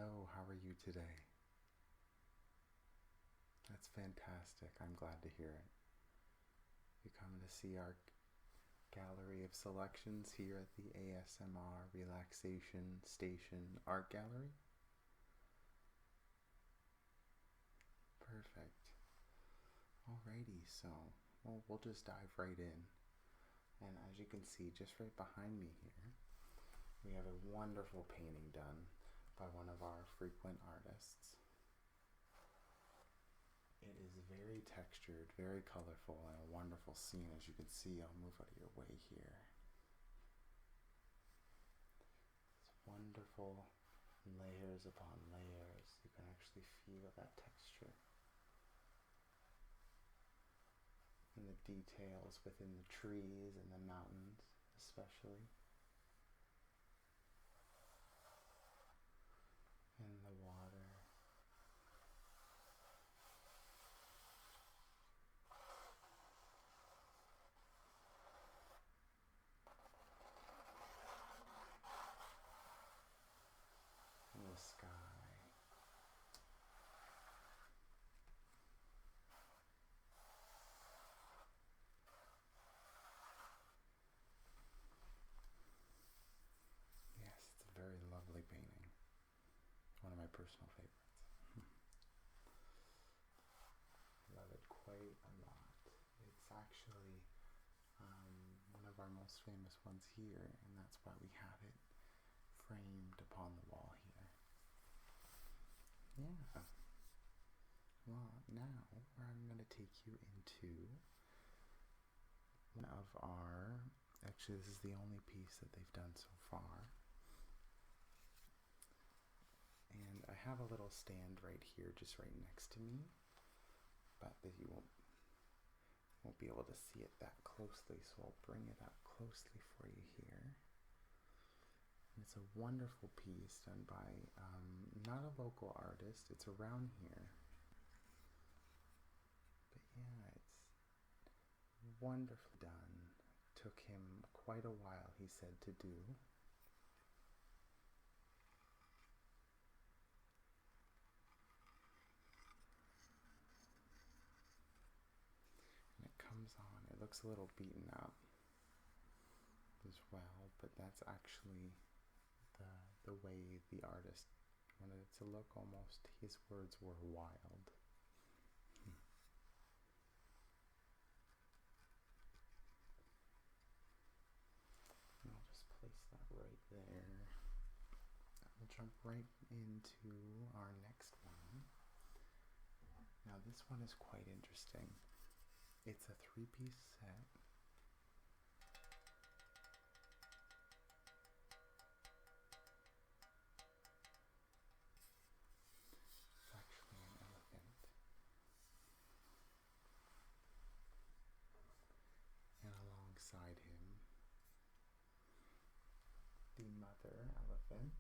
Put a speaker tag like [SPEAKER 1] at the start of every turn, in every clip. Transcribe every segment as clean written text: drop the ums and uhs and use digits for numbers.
[SPEAKER 1] So, how are you today? That's fantastic. I'm glad to hear it. You coming to see our gallery of selections here at the ASMR Relaxation Station Art Gallery? Perfect. Alrighty, so we'll just dive right in. And as you can see, just right behind me here, we have a wonderful painting done by one of our frequent artists. It is very textured, very colorful, and a wonderful scene. As you can see, I'll move out of your way here. It's wonderful layers upon layers. You can actually feel that texture. And the details within the trees and the mountains, especially. And the water. And the sky. Yes, it's a very lovely painting. One of my personal favorites. I love it quite a lot. It's actually one of our most famous ones here, and that's why we have it framed upon the wall here. Yeah. Well, now I'm going to take you into one of our, actually this is the only piece that they've done so far. And I have a little stand right here, just right next to me, but that you won't be able to see it that closely, so I'll bring it up closely for you here. And it's a wonderful piece done by not a local artist, it's around here. But yeah, it's wonderfully done. It took him quite a while, he said, to do. And it comes on, it looks a little beaten up as well, but that's actually the way the artist wanted it to look. Almost, his words were wild. And I'll just place that right there. We'll jump right into our next one. Now this one is quite interesting. It's a 3-piece set. It's actually an elephant. And alongside him, the mother elephant.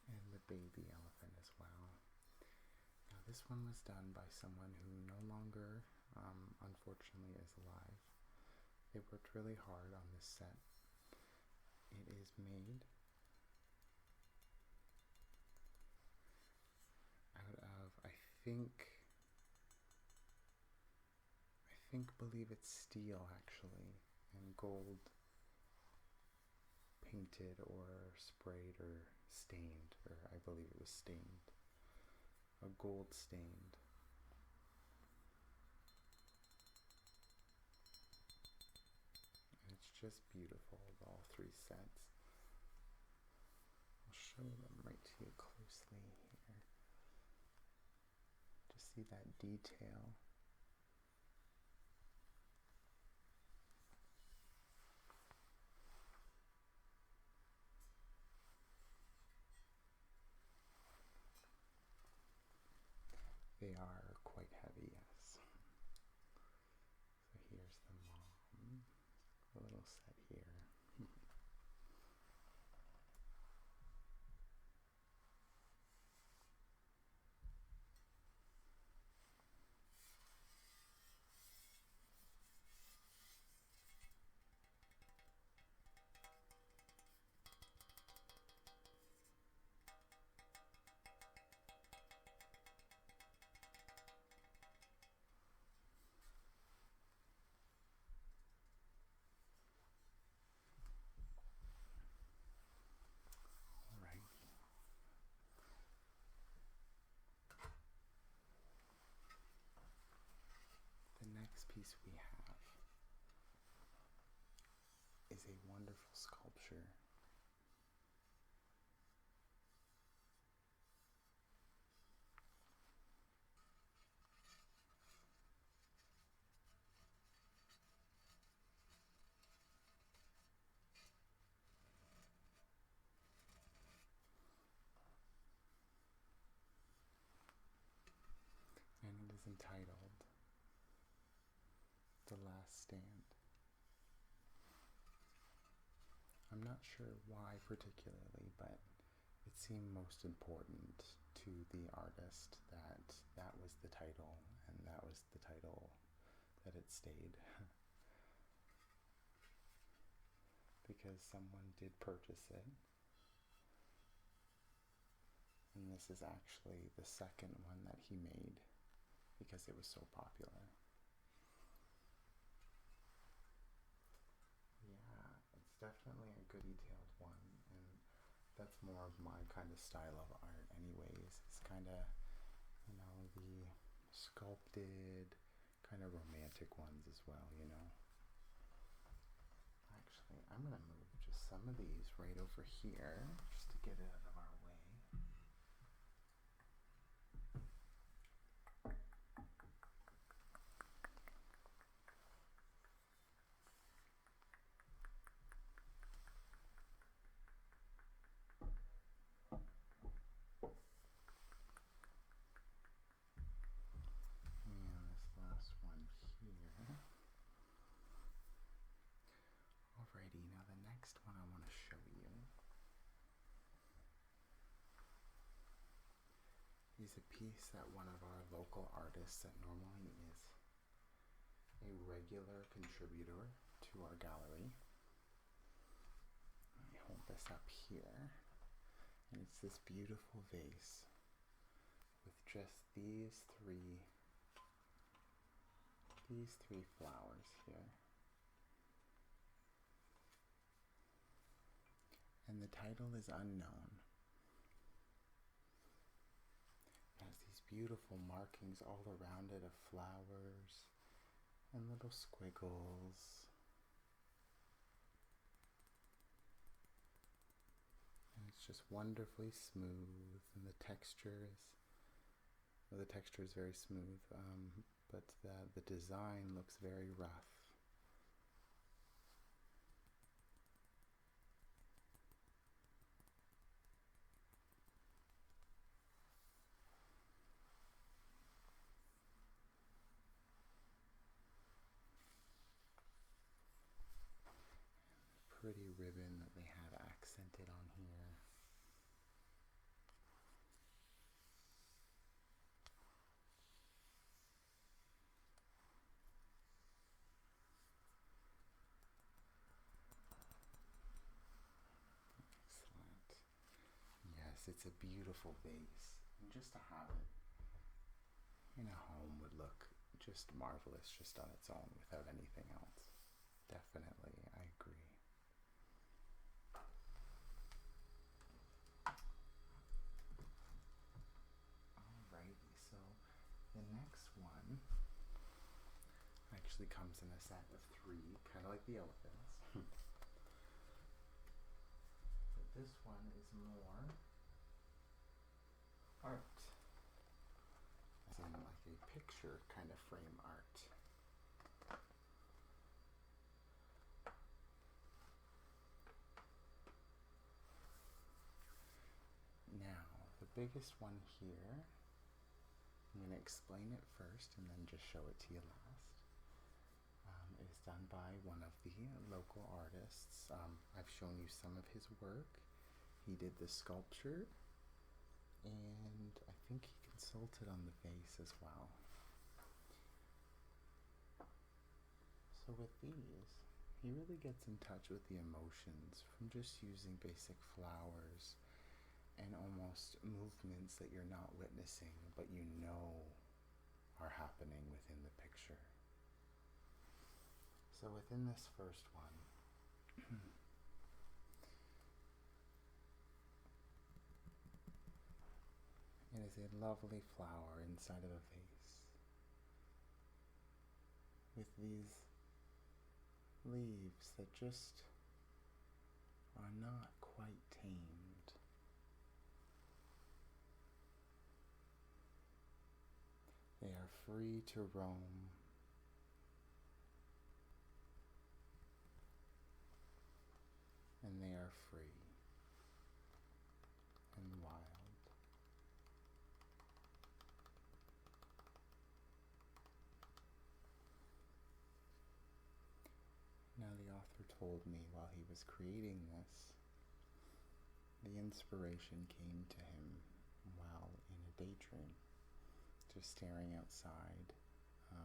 [SPEAKER 1] And the baby elephant as well. Now this one was done by someone who no longer, unfortunately, is alive. They worked really hard on this set. It is made out of, I believe it's steel actually, and gold painted or sprayed or stained, or I believe it was stained. A gold stained. And it's just beautiful, all 3 sets. I'll show them right to you closely here. Just see that detail. They are quite heavy, yes. So here's the mom. A little set here. sculpture. And it is entitled The Last Stand. I'm not sure why particularly, but it seemed most important to the artist that that was the title, and that was the title that it stayed. Because someone did purchase it. And this is actually the second one that he made because it was so popular. Yeah, it's definitely a good detailed one, and that's more of my kind of style of art anyways. It's kind of, the sculpted, kind of romantic ones as well, Actually, I'm going to move just some of these right over here just to get it out of our way. And this last one here. Alrighty, now the next one I want to show you is a piece that one of our local artists that normally is a regular contributor to our gallery. Let me hold this up here. And it's this beautiful vase with just these three flowers here. And the title is unknown. It has these beautiful markings all around it of flowers and little squiggles. And it's just wonderfully smooth, and the texture is very smooth, but the design looks very rough. Pretty ribbon that they have accented on here. Excellent. Yes, it's a beautiful vase. And just to have it in a home would look just marvelous just on its own without anything else. Definitely, I agree. Alrighty, so the next one actually comes in a set of 3, kind of like the elephants. But this one is more art, as in like a picture kind of frame art. Now, the biggest one here, I'm going to explain it first and then just show it to you last. It is done by one of the local artists. I've shown you some of his work. He did the sculpture, and I think he consulted on the vase as well. So with these, he really gets in touch with the emotions from just using basic flowers and almost movements that you're not witnessing, but you know are happening within the picture. So within this first one, it is a lovely flower inside of a vase with these leaves that just are not quite tamed. They are free to roam, and they are free and wild. Now, the author told me while he was creating this, the inspiration came to him while in a daydream, just staring outside. I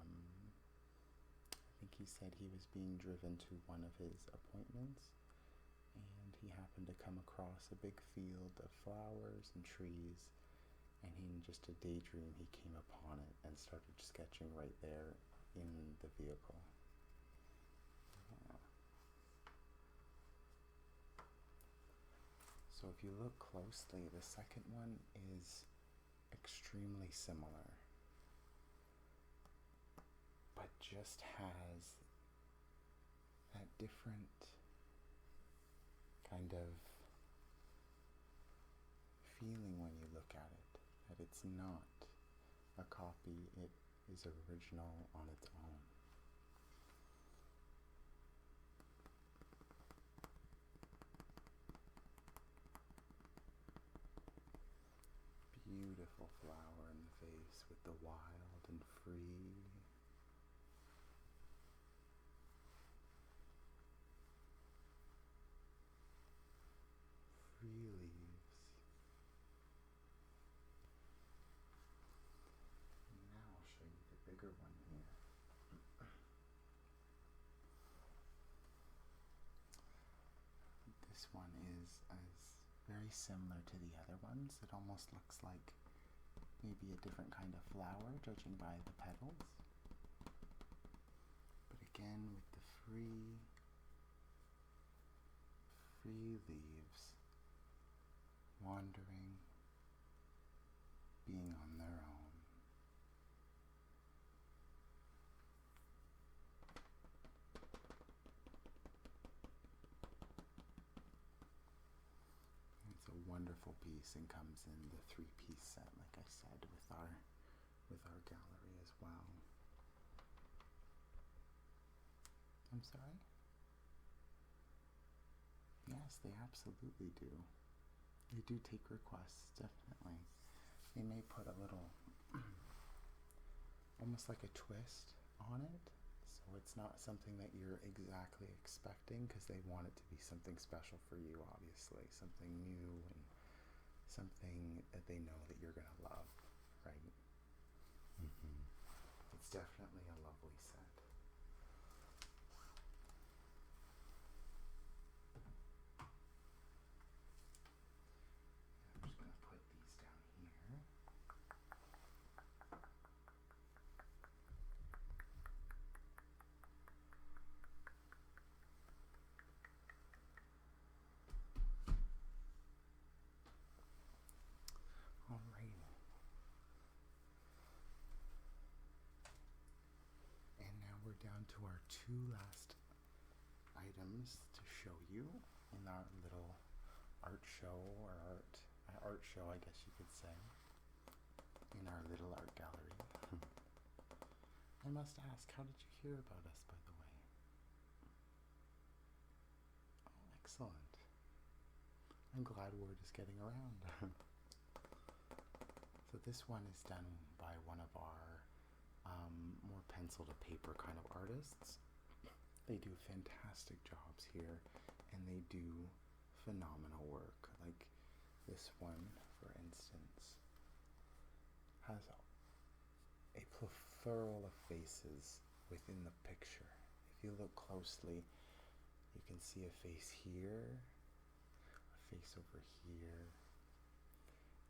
[SPEAKER 1] think he said he was being driven to one of his appointments, and he happened to come across a big field of flowers and trees, and in just a daydream he came upon it and started sketching right there in the vehicle. So if you look closely, the second one is extremely similar, but just has that different kind of feeling when you look at it, that it's not a copy, it is original on its own. Beautiful flower in the vase with the wild and free. Free leaves. And now I'll show you the bigger one here. This one is very similar to the other ones. It almost looks like maybe a different kind of flower, judging by the petals. But again, with the free leaves wandering, being on their own. It's a wonderful piece and comes in the 3-piece set, like I said, with our gallery as well. I'm sorry? Yes, they absolutely do. They do take requests, definitely. They may put a little, almost like a twist on it, so it's not something that you're exactly expecting, because they want it to be something special for you, obviously, something new and something that they know that you're going to love, right? It's definitely a lovely set. I'm just going to put these down here. Alrighty. And now we're down to our 2 last items to show you in our little art show, or art show, I guess you could say, in our little art gallery. I must ask, how did you hear about us, by the way? Oh, excellent. I'm glad word is getting around. So this one is done by one of our more pencil to paper kind of artists. They do fantastic jobs here, and they do phenomenal work. Like this one, for instance, has a plethora of faces within the picture. If you look closely, you can see a face here, a face over here,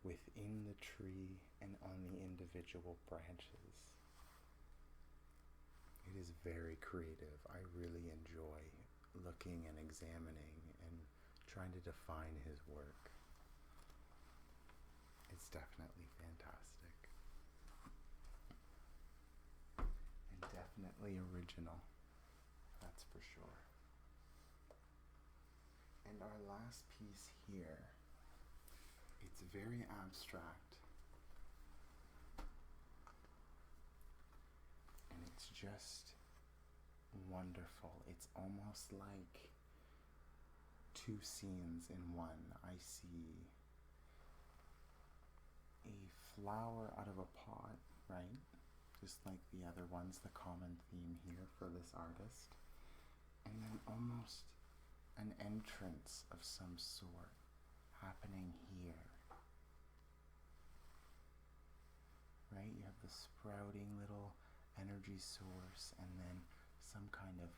[SPEAKER 1] within the tree, and on the individual branches. It is very creative. I really enjoy looking and examining and trying to define his work. It's definitely fantastic. And definitely original. That's for sure. And And our last piece here, it's very abstract. And it's just wonderful. It's almost like two scenes in one. I see a flower out of a pot, right? Just like the other ones, the common theme here for this artist. And then almost an entrance of some sort happening here. Right? You have the sprouting little energy source and then some kind of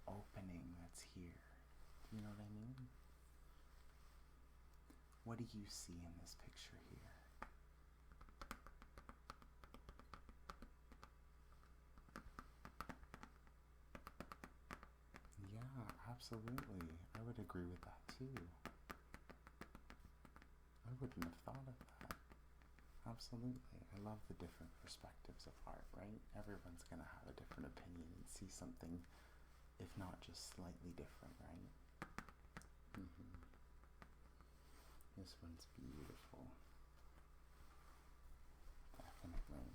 [SPEAKER 1] opening that's here. Do you know what I mean? What do you see in this picture here? Yeah, absolutely. I would agree with that too. I wouldn't have thought of that. Absolutely. I love the different perspectives of art, right? Everyone's going to have a different opinion and see something, if not just slightly different, right? This one's beautiful. Definitely.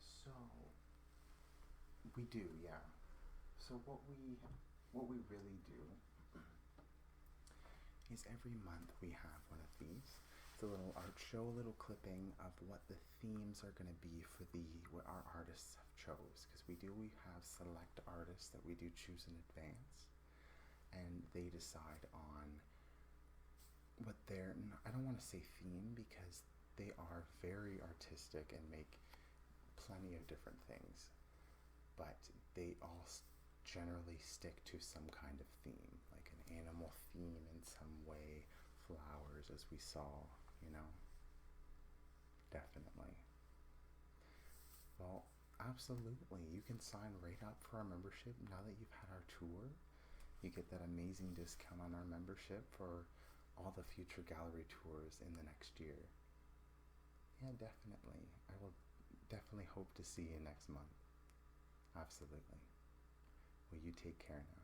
[SPEAKER 1] So, we do, yeah. So what we really do is every month we have one of these. It's a little art show, a little clipping of what the themes are going to be for what our artists have chose. Because we have select artists that we do choose in advance, and they decide on what their, I don't want to say theme because they are very artistic and make plenty of different things, but they all generally stick to some kind of theme, like an animal theme in some way, flowers as we saw, you know. Definitely. Well, absolutely. You can sign right up for our membership now that you've had our tour. You get that amazing discount on our membership for all the future gallery tours in the next year. Yeah, definitely. I will definitely hope to see you next month. Absolutely. Well, you take care now.